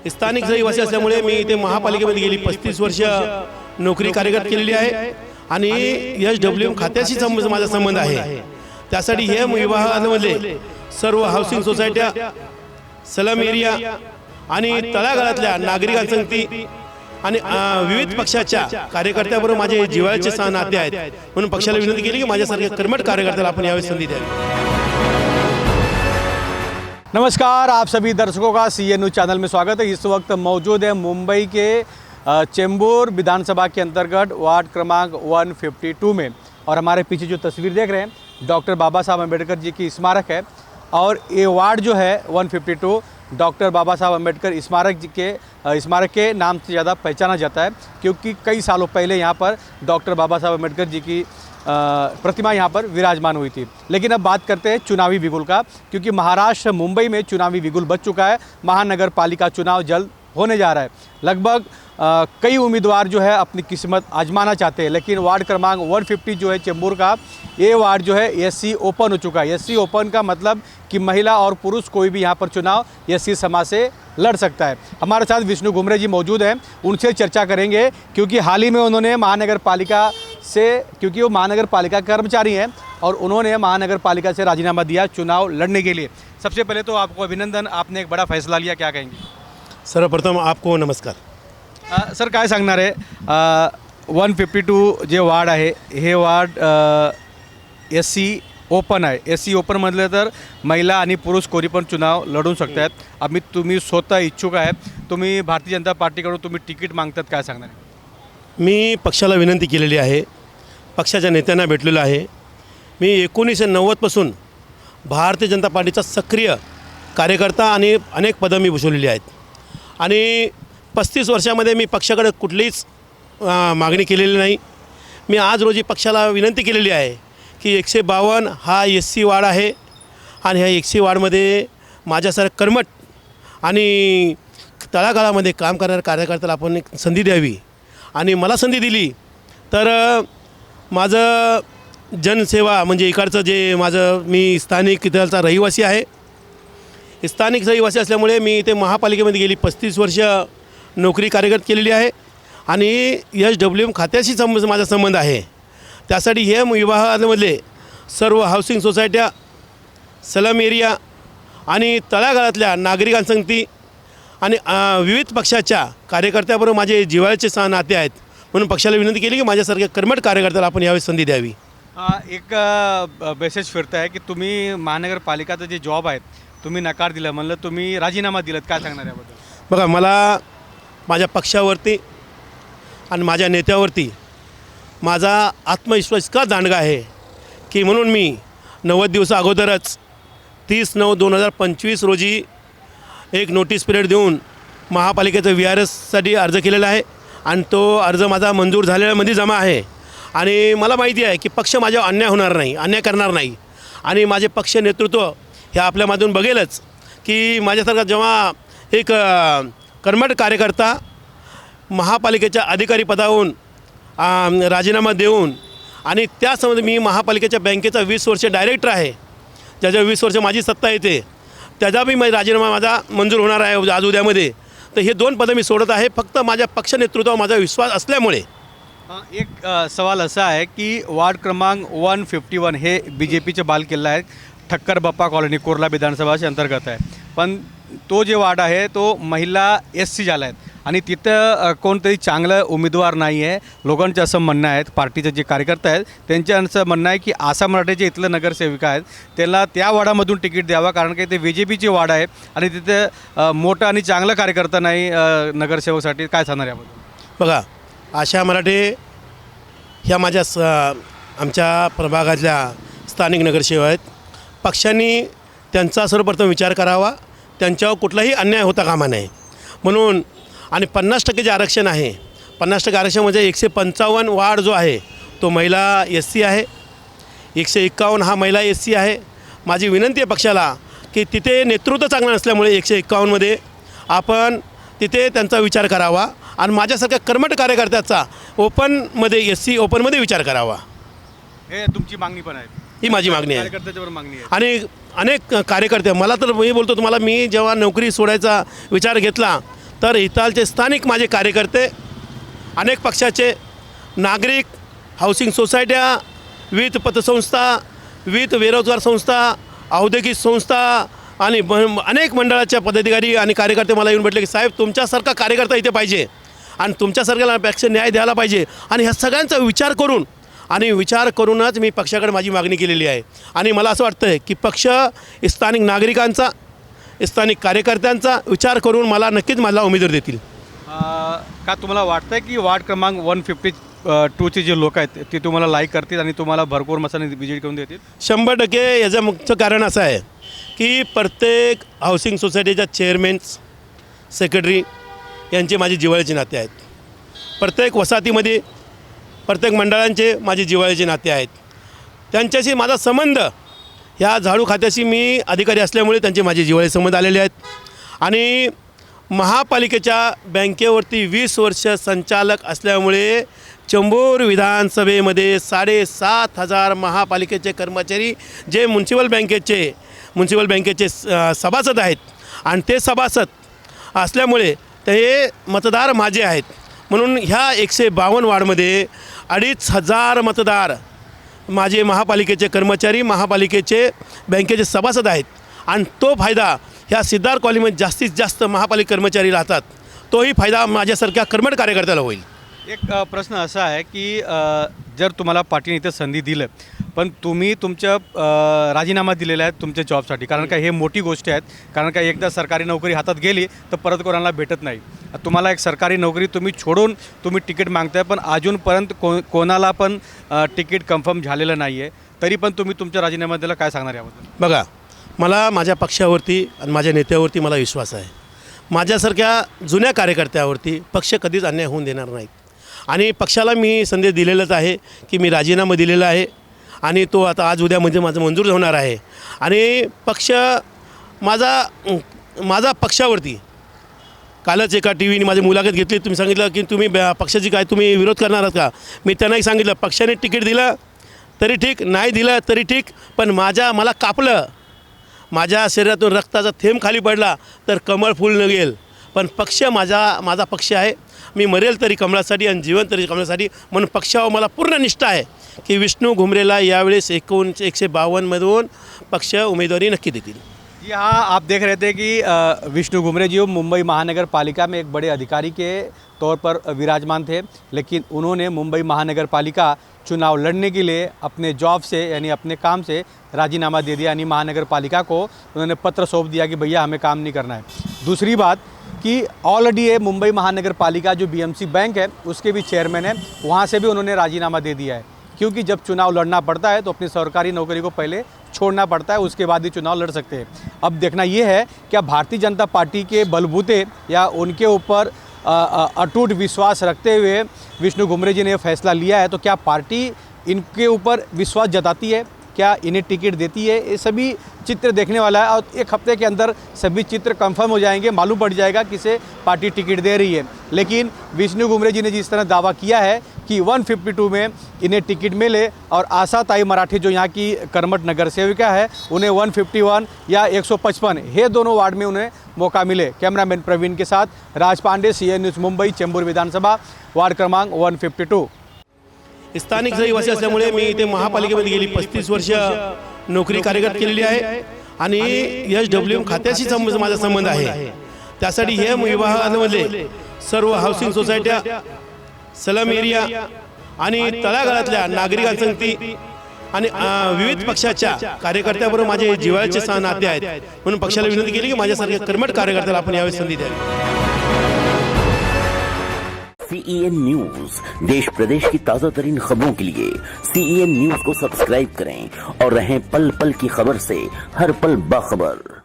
स्थानिक रहिवासी असल्यामुळे मी इथे महापालिकेमध्ये गेली 35 वर्ष नोकरी कार्यरत केलेली आहे आणि SWM खात्याशी माझा संबंध आहे। त्यासाठी हे विभागांमध्ये सर्व हाऊसिंग सोसायट्या, सलम एरिया आणि तळागाळातल्या नागरिकांसंगती आणि विविध पक्षाच्या कार्यकर्त्याबरोबर माझे जिव्हाळ्याचे नाते आहेत। म्हणून पक्षाला विनंती केली की माझ्यासारख्या कर्मठ कार्यकर्त्याला आपण यावेळी संधी द्यावी। नमस्कार, आप सभी दर्शकों का CNU चैनल में स्वागत है। इस वक्त मौजूद है मुंबई के चेंबूर विधानसभा के अंतर्गत वार्ड क्रमांक 152 में, और हमारे पीछे जो तस्वीर देख रहे हैं डॉक्टर बाबा साहब अम्बेडकर जी की स्मारक है। और ये वार्ड जो है 152 डॉक्टर बाबा साहब अम्बेडकर स्मारक के नाम से ज़्यादा पहचाना जाता है, क्योंकि कई सालों पहले यहाँ पर डॉक्टर बाबा साहब अम्बेडकर जी की प्रतिमा यहाँ पर विराजमान हुई थी। लेकिन अब बात करते हैं चुनावी बिगुल का, क्योंकि महाराष्ट्र मुंबई में चुनावी बिगुल बच चुका है। महानगर पालिका चुनाव जल्द होने जा रहा है। लगभग कई उम्मीदवार जो है अपनी किस्मत आजमाना चाहते हैं, लेकिन वार्ड क्रमांक 150 जो है चेंबूर का, ये वार्ड जो है SC ओपन हो चुका है। SC ओपन का मतलब कि महिला और पुरुष कोई भी यहाँ पर चुनाव SC समाज से लड़ सकता है। हमारे साथ विष्णु घुमरे जी मौजूद हैं, उनसे चर्चा करेंगे, क्योंकि हाल ही में उन्होंने महानगर पालिका से, क्योंकि वो महानगर पालिका कर्मचारी हैं और उन्होंने महानगर पालिका से राजीनामा दिया चुनाव लड़ने के लिए। सबसे पहले तो आपको अभिनंदन, आपने एक बड़ा फैसला लिया, क्या कहेंगे? सर्वप्रथम आपको नमस्कार। सर, काय सांगणार आहे? 152 जे वार्ड आहे हे वार्ड SC ओपन आहे। SC ओपन म्हटलं तर महिला आणि पुरुष कोणी पण चुनाव लढू शकतात। आम्ही तुम्ही स्वतः इच्छुक आहे, तुम्ही भारतीय जनता पार्टीकडून तुम्ही तिकीट मागतात, काय सांगणार आहे? मी पक्षाला विनंती केलेली आहे, पक्षाच्या नेत्यांना भेटलेलो आहे। मी 1990 पासून भारतीय जनता पार्टीचा सक्रिय कार्यकर्ता आणि अनेक पदं मी भूषवलेली आहेत आणि 35 वर्षामध्ये मी पक्षाकडे कुठलीच मागणी केलेली नाही। मी आज रोजी पक्षाला विनंती केलेली आहे की 152 हा SC वार्ड आहे आणि ह्या SC वार्डमध्ये माझ्यासारखं कर्मठ आणि तळागाळामध्ये काम करणाऱ्या कार्यकर्त्याला आपण एक संधी द्यावी, आणि मला संधी दिली तर माझं जनसेवा म्हणजे इकडचं जे मी स्थानिक इथलचा रहिवासी आहे। स्थानिक रहिवासी असल्यामुळे मी इथे महापालिकेमध्ये गेली 35 वर्ष नोकरी कार्यरत केलेली आहे आणि SWM खात्याशी माझा संबंध आहे। त्यासाठी हे विभागांमध्ये सर्व हाऊसिंग सोसायट्या, सलम एरिया आणि तळागाळातल्या नागरिकांसंगती आणि विविध पक्षाच्या कार्यकर्त्याबरोबर माझे जिव्हाळ्याचे नाते आहेत। म्हणून पक्षाला विनंती केली की माझ्यासारख्या कर्मठ कार्यकर्त्याला आपण यावेळी संधी द्यावी। एक मेसेज फिरत आहे की तुम्ही महानगरपालिकाचं जे जॉब आहे तुम्ही नकार दिला, म्हणलं तुम्ही राजीनामा दिलात, काय सांगणार याबद्दल? बघा, मला माझ्या पक्षावरती आणि माझ्या नेत्यावरती माझा आत्मविश्वास इतका दांडगा आहे की म्हणून मी 90 दिवसा अगोदरच 30/9/2025 रोजी एक नोटीस पिरियड देऊन महापालिकेचं VRSसाठी अर्ज केलेला आहे आणि तो अर्ज माझा मंजूर झालेल्यामध्ये जमा आहे। आणि मला माहिती आहे की पक्ष माझ्यावर अन्याय होणार नाही, अन्याय करणार नाही, आणि माझे पक्ष नेतृत्व हे आपल्यामधून बघेलच की माझ्यासारखा जेव्हा एक कर्मठ कार्यकर्ता महापालिकेच्या अधिकारी पदावरून राजीनामा देऊन, आणि त्यासंबंधी मी महापालिकेच्या बँकेचा 20 वर्ष डायरेक्टर आहे, ज्याच्या 20 वर्ष माझी सत्ता येते, त्याचा बी राजीनामा माझा मंजूर होणार आहे आज उद्यामध्ये। तर हे 2 पदं मी सोडत आहे फक्त माझ्या पक्ष नेतृत्वावर माझा विश्वास असल्यामुळे। एक सवाल असा आहे की वार्ड क्रमांक 151 हे BJPचे बालकिल्ला आहे, ठक्कर बप्पा कॉलनी कुर्ला विधानसभाचे अंतर्गत आहे, पण तो जे वार्ड आहे तो महिला SC झाला आहे आणि तिथं कोणतरी चांगलं उमेदवार नाही आहे। लोकांचं असं म्हणणं आहे, पार्टीचे जे कार्यकर्ते आहेत त्यांचं असं म्हणणं आहे की आसाम मराठे इथलं नगरसेविका आहेत त्यांना त्या वार्डामधून तिकीट द्यावा, कारण की ते BJPचे वार्ड आहे आणि तिथे मोठं आणि चांगलं कार्यकर्ता नाही नगरसेवकसाठी, काय सांगणार याबद्दल? बघा, आशा मराठे ह्या माझ्या आमच्या प्रभागातल्या स्थानिक नगरसेवक आहेत। पक्षांनी त्यांचा सर्वप्रथम विचार करावा, त्यांच्यावर कुठलाही अन्याय होता कामा नये म्हणून। आणि 50% जे आरक्षण आहे, 50% आरक्षण म्हणजे 155 वार्ड जो आहे तो महिला SC आहे, 151 हा महिला SC आहे। माझी विनंती आहे पक्षाला की तिथे नेतृत्व चांगलं नसल्यामुळे 151मध्ये आपण तिथे त्यांचा विचार करावा आणि माझ्यासारख्या कर्मठ कार्यकर्त्याचा ओपनमध्ये SC ओपनमध्ये विचार करावा। हे तुमची मागणी पण आहे? ही माझी मागणी आहे, कार्यकर्त्याच्यावर मागणी आहे। आणि अनेक कार्यकर्ते, मला तर मी बोलतो तुम्हाला, मी जेव्हा नोकरी सोडायचा विचार घेतला तर इथालचे स्थानिक माझे कार्यकर्ते, अनेक पक्षाचे नागरिक, हाऊसिंग सोसायट्या, विविध पतसंस्था, विविध बेरोजगार संस्था, औद्योगिक संस्था आणि अनेक मंडळाच्या पदाधिकारी आणि कार्यकर्ते मला येऊन भेटले की साहेब तुमच्यासारखा कार्यकर्ता इथे पाहिजे आणि तुमच्यासारख्याला पक्ष न्याय द्यायला पाहिजे. आणि ह्या सगळ्यांचा विचार करूनच मी पक्षाकडे माझी मागणी केलेली आहे. आणि मला असं वाटतं आहे की पक्ष स्थानिक नागरिकांचा, स्थानिक कार्यकर्त्यांचा विचार करून मला नक्कीच मला उमेदवार देतील. का तुम्हाला वाटतं आहे की वार्ड क्रमांक 152चे जे लोक आहेत ते तुम्हाला लाईक करतील आणि तुम्हाला भरपूर मताने विजयी करून देतील? 100% याचं मुख्य कारण असं आहे की प्रत्येक हाऊसिंग सोसायटीच्या चेअरमॅन्स, सेक्रेटरी यांचे माझे जिव्हाळ्याचे नाते आहेत. प्रत्येक वसाहतीमध्ये प्रत्येक मंडळांचे माझे जिव्हाळ्याचे नाते आहेत. त्यांच्याशी माझा संबंध ह्या झाडू खात्याशी मी अधिकारी असल्यामुळे त्यांचे माझे जिव्हाळ्याचे संबंध आलेले आहेत. आणि महापालिकेच्या बँकेवरती 20 वर्ष संचालक असल्यामुळे चेंबूर विधानसभेमध्ये 7,500 महापालिकेचे कर्मचारी जे म्युन्सिपल बँकेचे सभासद आहेत आणि ते सभासद असल्यामुळे ते मतदार माझे आहेत. म्हणून ह्या 152 वार्डमध्ये 2,500 मतदार माझे महापालिकेचे कर्मचारी, महापालिकेचे बँकेचे सभासद आहेत. आणि तो फायदा ह्या सिद्धार्थ कॉलनीमध्ये जास्तीत जास्त महापालिका कर्मचारी राहतात. तोही फायदा माझ्यासारख्या कर्मठ कार्यकर्त्याला होईल. एक प्रश्न असा आहे की जर तुम्हाला पार्टीने इथं संधी दिलं पण तुम्ही तुमच्या राजीनामा दिलेला आहे तुमच्या जॉबसाठी, कारण का हे मोठी गोष्ट आहेत. कारण का एकदा सरकारी नोकरी हातात गेली तर परत कोणाला भेटत नाही. तुम्हाला एक सरकारी नोकरी तुम्ही सोडून तुम्ही तिकीट मागताय पण अजूनपर्यंत कोणाला पण तिकीट कन्फर्म झालेलं नाही आहे, तरी पण तुम्ही तुमच्या राजीनामा दिला. काय सांगणार याबद्दल? बघा, मला माझ्या पक्षावरती आणि माझ्या नेत्यावरती मला विश्वास आहे. माझ्यासारख्या जुन्या कार्यकर्त्यावरती पक्ष कधीच अन्याय होऊन देणार नाहीत. आणि पक्षाला मी संदेश दिलेलाच आहे की मी राजीनामा दिलेला आहे आणि तो आता आज उद्यामध्ये माझं मंजूर होणार आहे. आणि पक्ष माझा पक्षावरती कालच एका टी व्हीने माझी मुलाखत घेतली. तुम्ही सांगितलं की तुम्ही पक्षाची काय तुम्ही विरोध करणार आहात का? मी त्यांनाही सांगितलं पक्षाने तिकीट दिलं तरी ठीक, नाही दिलं तरी ठीक, पण मला कापलं, माझ्या शरीरातून रक्ताचा थेंब खाली पडला तर कमळ फुल निघेल. पण पक्ष माझा पक्ष आहे. मी मरेल तरी कमळासाठी आणि जीवन तरी कमळासाठी. म्हणून पक्षावर मला पूर्ण निष्ठा आहे की विष्णू घुमरेला यावेळेस 152मधून पक्ष उम्मीदवारी नक्की देतील. जी हाँ, आप देख रहे थे कि विष्णु घुमरे जी मुंबई महानगर पालिका में एक बड़े अधिकारी के तौर पर विराजमान थे, लेकिन उन्होंने मुंबई महानगर पालिका चुनाव लड़ने के लिए अपने जॉब से यानी अपने काम से राजीनामा दे दिया. यानी महानगर पालिका को उन्होंने पत्र सौंप दिया कि भैया हमें काम नहीं करना है. दूसरी बात कि ऑलरेडी ये मुंबई महानगर पालिका जो BMC बैंक है उसके भी चेयरमैन है, वहाँ से भी उन्होंने राजीनामा दे दिया है. क्योंकि जब चुनाव लड़ना पड़ता है तो अपनी सरकारी नौकरी को पहले छोड़ना पड़ता है, उसके बाद ही चुनाव लड़ सकते हैं. अब देखना ये है क्या भारतीय जनता पार्टी के बलबूते या उनके ऊपर अटूट विश्वास रखते हुए विष्णु घुमरे जी ने फैसला लिया है, तो क्या पार्टी इनके ऊपर विश्वास जताती है, क्या इन्हें टिकट देती है? ये सभी चित्र देखने वाला है और एक हफ्ते के अंदर सभी चित्र कंफर्म हो जाएंगे, मालूम पड़ जाएगा किसे पार्टी टिकट दे रही है. लेकिन विष्णु घुमरे जी ने जिस तरह दावा किया है कि 152 में इन्हें टिकट मिले और आशाताई मराठे जो यहाँ की कर्मठ नगर सेविका है उन्हें 151 या 155 ये दोनों वार्ड में उन्हें मौका मिले. कैमरामैन प्रवीण के साथ राज पांडे, CN न्यूज़ मुंबई, चेंबूर विधानसभा, वार्ड क्रमांक 152. स्थानिक रहिवासी असल्यामुळे मी इथे महापालिकेमध्ये गेली 35 वर्ष नोकरी कार्यरत केलेली आहे आणि SWM खात्याशी माझा संबंध आहे. त्यासाठी हे विभागांमधले सर्व हाऊसिंग सोसायट्या, सलम एरिया आणि तळागाळातल्या नागरिकांसंगती आणि विविध पक्षाच्या कार्यकर्त्याबरोबर माझे जिव्हाळ्याचे नाते आहेत. म्हणून पक्षाला विनंती केली की माझ्यासारख्या कर्मठ कार्यकर्त्याला आपण यावेळी संधी द्यावी. CEN न्यूज, देश प्रदेश की ताजा तरीन खबरों के लिए CEN न्यूज को सब्सक्राइब करें और रहें पल पल की खबर से हर पल बाखबर.